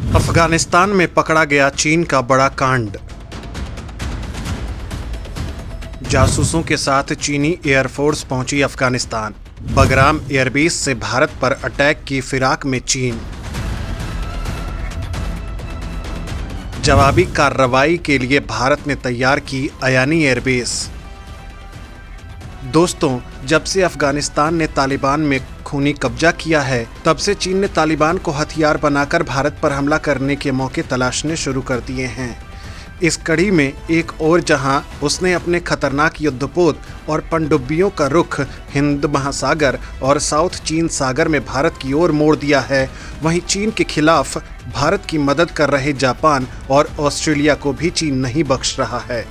अफगानिस्तान में पकड़ा गया चीन का बड़ा कांड। जासूसों के साथ चीनी एयरफोर्स पहुंची अफगानिस्तान। बगराम एयरबेस से भारत पर अटैक की फिराक में चीन। जवाबी कार्रवाई के लिए भारत ने तैयार की अयानी एयरबेस। दोस्तों, जब से अफगानिस्तान ने तालिबान में खूनी कब्जा किया है, तब से चीन ने तालिबान को हथियार बनाकर भारत पर हमला करने के मौके तलाशने शुरू कर दिए हैं। इस कड़ी में एक और जहां उसने अपने खतरनाक युद्धपोत और पनडुब्बियों का रुख हिंद महासागर और साउथ चीन सागर में भारत की ओर मोड़ दिया है, वहीं चीन के खिलाफ भारत की मदद कर रहे जापान और ऑस्ट्रेलिया को भी चीन नहीं बख्श रहा है।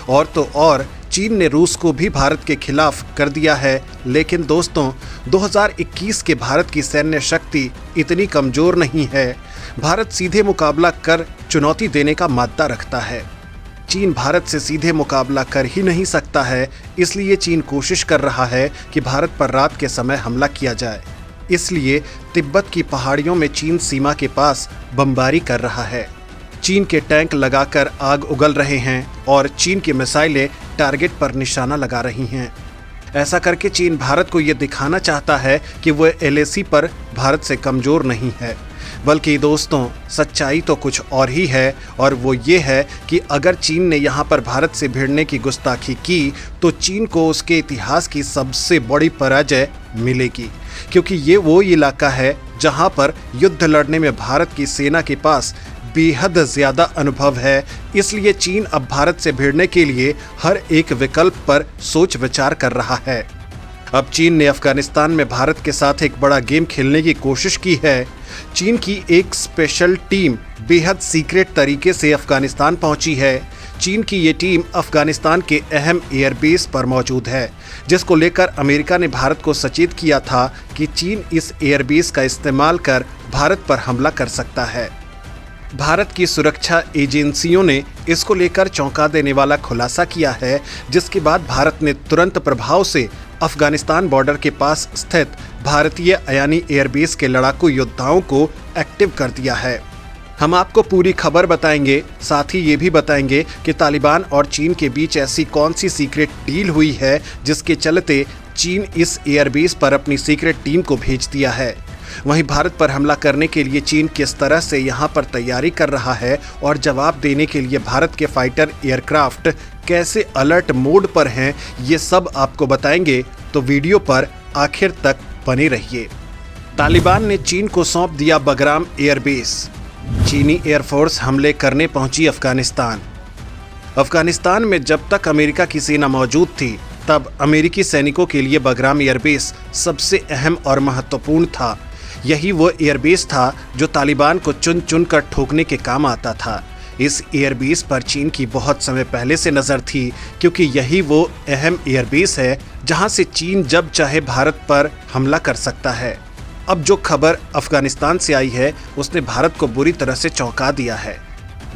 और तो और चीन ने रूस को भी भारत के खिलाफ कर दिया है। लेकिन दोस्तों, 2021 के भारत की सैन्य शक्ति इतनी कमजोर नहीं है। भारत सीधे मुकाबला कर चुनौती देने का माद्दा रखता है। चीन भारत से सीधे मुकाबला कर ही नहीं सकता है, इसलिए चीन कोशिश कर रहा है कि भारत पर रात के समय हमला किया जाए। इसलिए तिब्बत की पहाड़ियों में चीन सीमा के पास बमबारी कर रहा है। चीन के टैंक लगाकर आग उगल रहे हैं और चीन की मिसाइलें टारगेट पर निशाना लगा रही हैं। ऐसा करके चीन भारत को ये दिखाना चाहता है कि वह LAC पर भारत से कमज़ोर नहीं है। बल्कि दोस्तों, सच्चाई तो कुछ और ही है, और वो ये है कि अगर चीन ने यहाँ पर भारत से भिड़ने की गुस्ताखी की तो चीन को उसके इतिहास की सबसे बड़ी पराजय मिलेगी, क्योंकि ये वो इलाका है जहाँ पर युद्ध लड़ने में भारत की सेना के पास बेहद ज़्यादा अनुभव है। इसलिए चीन अब भारत से भिड़ने के लिए हर एक विकल्प पर सोच विचार कर रहा है। अब चीन ने अफगानिस्तान में भारत के साथ एक बड़ा गेम खेलने की कोशिश की है। चीन की एक स्पेशल टीम बेहद सीक्रेट तरीके से अफगानिस्तान पहुंची है। चीन की ये टीम अफगानिस्तान के अहम एयरबेस पर मौजूद है, जिसको लेकर अमेरिका ने भारत को सचेत किया था कि चीन इस एयरबेस का इस्तेमाल कर भारत पर हमला कर सकता है। भारत की सुरक्षा एजेंसियों ने इसको लेकर चौंका देने वाला खुलासा किया है, जिसके बाद भारत ने तुरंत प्रभाव से अफगानिस्तान बॉर्डर के पास स्थित भारतीय अयानी एयरबेस के लड़ाकू योद्धाओं को एक्टिव कर दिया है। हम आपको पूरी खबर बताएंगे, साथ ही ये भी बताएंगे कि तालिबान और चीन के बीच ऐसी कौन सी सीक्रेट डील हुई है जिसके चलते चीन इस एयरबेस पर अपनी सीक्रेट टीम को भेज दिया है। वहीं भारत पर हमला करने के लिए चीन किस तरह से यहां पर तैयारी कर रहा है और जवाब देने के लिए भारत के फाइटर एयरक्राफ्ट कैसे अलर्ट मोड पर हैं, ये सब आपको बताएंगे, तो वीडियो पर आखिर तक बने रहिए। तालिबान ने चीन को सौंप दिया बगराम एयरबेस। चीनी एयरफोर्स हमले करने पहुंची अफगानिस्तान। अफगानिस्तान में जब तक अमेरिका की सेना मौजूद थी, तब अमेरिकी सैनिकों के लिए बगराम एयरबेस सबसे अहम और महत्वपूर्ण था। यही वो एयरबेस था जो तालिबान को चुन चुन कर ठोकने के काम आता था। इस एयरबेस पर चीन की बहुत समय पहले से नज़र थी, क्योंकि यही वो अहम एयरबेस है जहां से चीन जब चाहे भारत पर हमला कर सकता है। अब जो खबर अफगानिस्तान से आई है, उसने भारत को बुरी तरह से चौंका दिया है।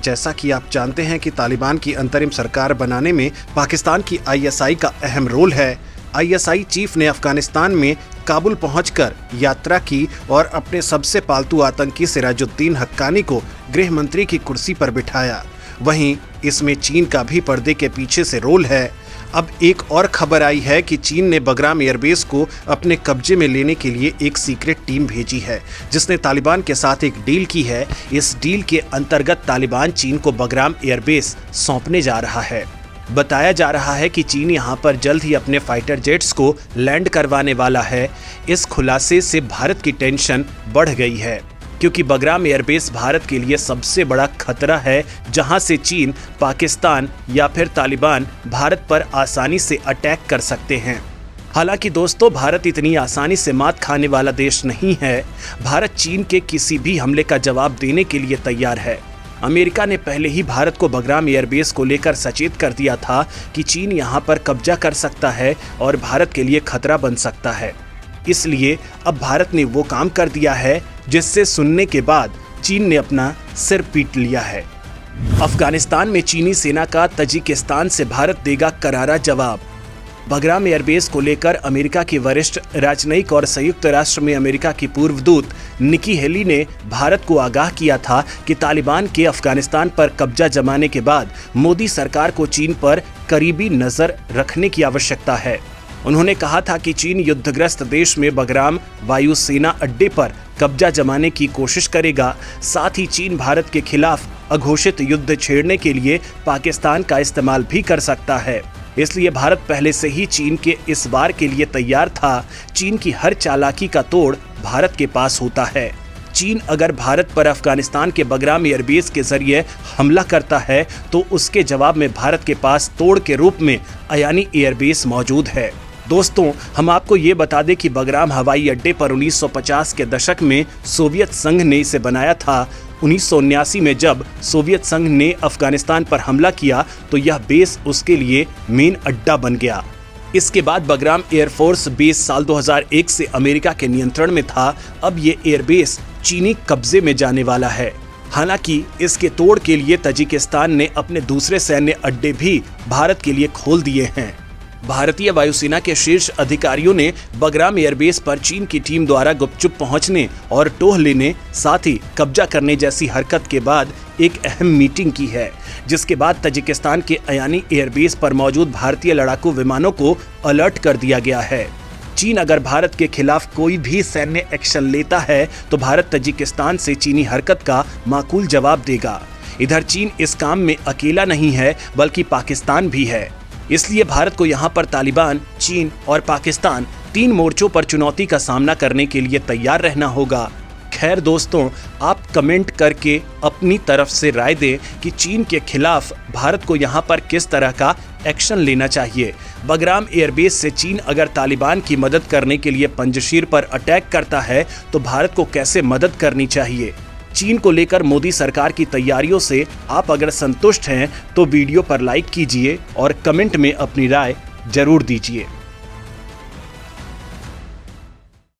जैसा कि आप जानते हैं कि तालिबान की अंतरिम सरकार बनाने में पाकिस्तान की ISI का अहम रोल है। ISI चीफ ने अफगानिस्तान में काबुल पहुंचकर यात्रा की और अपने सबसे पालतू आतंकी सिराजुद्दीन हक्कानी को गृह मंत्री की कुर्सी पर बिठाया। वहीं इसमें चीन का भी पर्दे के पीछे से रोल है। अब एक और खबर आई है कि चीन ने बगराम एयरबेस को अपने कब्जे में लेने के लिए एक सीक्रेट टीम भेजी है, जिसने तालिबान के साथ एक डील की है। इस डील के अंतर्गत तालिबान चीन को बगराम एयरबेस सौंपने जा रहा है। बताया जा रहा है कि चीन यहां पर जल्द ही अपने फाइटर जेट्स को लैंड करवाने वाला है। इस खुलासे से भारत की टेंशन बढ़ गई है, क्योंकि बगराम एयरबेस भारत के लिए सबसे बड़ा खतरा है, जहां से चीन, पाकिस्तान या फिर तालिबान भारत पर आसानी से अटैक कर सकते हैं। हालांकि दोस्तों, भारत इतनी आसानी से मात खाने वाला देश नहीं है। भारत चीन के किसी भी हमले का जवाब देने के लिए तैयार है। अमेरिका ने पहले ही भारत को बगराम एयरबेस को लेकर सचेत कर दिया था कि चीन यहां पर कब्जा कर सकता है और भारत के लिए खतरा बन सकता है। इसलिए अब भारत ने वो काम कर दिया है जिससे सुनने के बाद चीन ने अपना सिर पीट लिया है। अफगानिस्तान में चीनी सेना का तजिकिस्तान से भारत देगा करारा जवाब। बगराम एयरबेस को लेकर अमेरिका की वरिष्ठ राजनयिक और संयुक्त राष्ट्र में अमेरिका की पूर्व दूत निकी हेली ने भारत को आगाह किया था कि तालिबान के अफगानिस्तान पर कब्जा जमाने के बाद मोदी सरकार को चीन पर करीबी नजर रखने की आवश्यकता है। उन्होंने कहा था कि चीन युद्धग्रस्त देश में बगराम वायुसेना अड्डे पर कब्जा जमाने की कोशिश करेगा। साथ ही चीन भारत के खिलाफ अघोषित युद्ध छेड़ने के लिए पाकिस्तान का इस्तेमाल भी कर सकता है। इसलिए भारत पहले से ही चीन के इस वार के लिए तैयार था। चीन की हर चालाकी का तोड़ भारत के पास होता है। चीन अगर भारत पर अफगानिस्तान के बगराम एयरबेस के जरिए हमला करता है तो उसके जवाब में भारत के पास तोड़ के रूप में अयानी एयरबेस मौजूद है। दोस्तों, हम आपको ये बता दें कि बगराम हवाई अड्डे पर 1950 के दशक में सोवियत संघ ने इसे बनाया था। 1979 में जब सोवियत संघ ने अफगानिस्तान पर हमला किया तो यह बेस उसके लिए मेन अड्डा बन गया। इसके बाद बगराम एयरफोर्स बेस साल 2001 से अमेरिका के नियंत्रण में था। अब ये एयरबेस चीनी कब्जे में जाने वाला है। हालांकि इसके तोड़ के लिए तजिकिस्तान ने अपने दूसरे सैन्य अड्डे भी भारत के लिए खोल दिए हैं। भारतीय वायुसेना के शीर्ष अधिकारियों ने बगराम एयरबेस पर चीन की टीम द्वारा गुपचुप पहुंचने और टोह लेने, साथ ही कब्जा करने जैसी हरकत के बाद एक अहम मीटिंग की है, जिसके बाद तजिकिस्तान के अयानी एयरबेस पर मौजूद भारतीय लड़ाकू विमानों को अलर्ट कर दिया गया है। चीन अगर भारत के खिलाफ कोई भी सैन्य एक्शन लेता है तो भारत तजिकिस्तान से चीनी हरकत का माकूल जवाब देगा। इधर चीन इस काम में अकेला नहीं है बल्कि पाकिस्तान भी है। इसलिए भारत को यहाँ पर तालिबान, चीन और पाकिस्तान 3 मोर्चों पर चुनौती का सामना करने के लिए तैयार रहना होगा। खैर दोस्तों, आप कमेंट करके अपनी तरफ से राय दें कि चीन के खिलाफ भारत को यहाँ पर किस तरह का एक्शन लेना चाहिए। बगराम एयरबेस से चीन अगर तालिबान की मदद करने के लिए पंजशीर पर अटैक करता है तो भारत को कैसे मदद करनी चाहिए। चीन को लेकर मोदी सरकार की तैयारियों से आप अगर संतुष्ट हैं तो वीडियो पर लाइक कीजिए और कमेंट में अपनी राय जरूर दीजिए।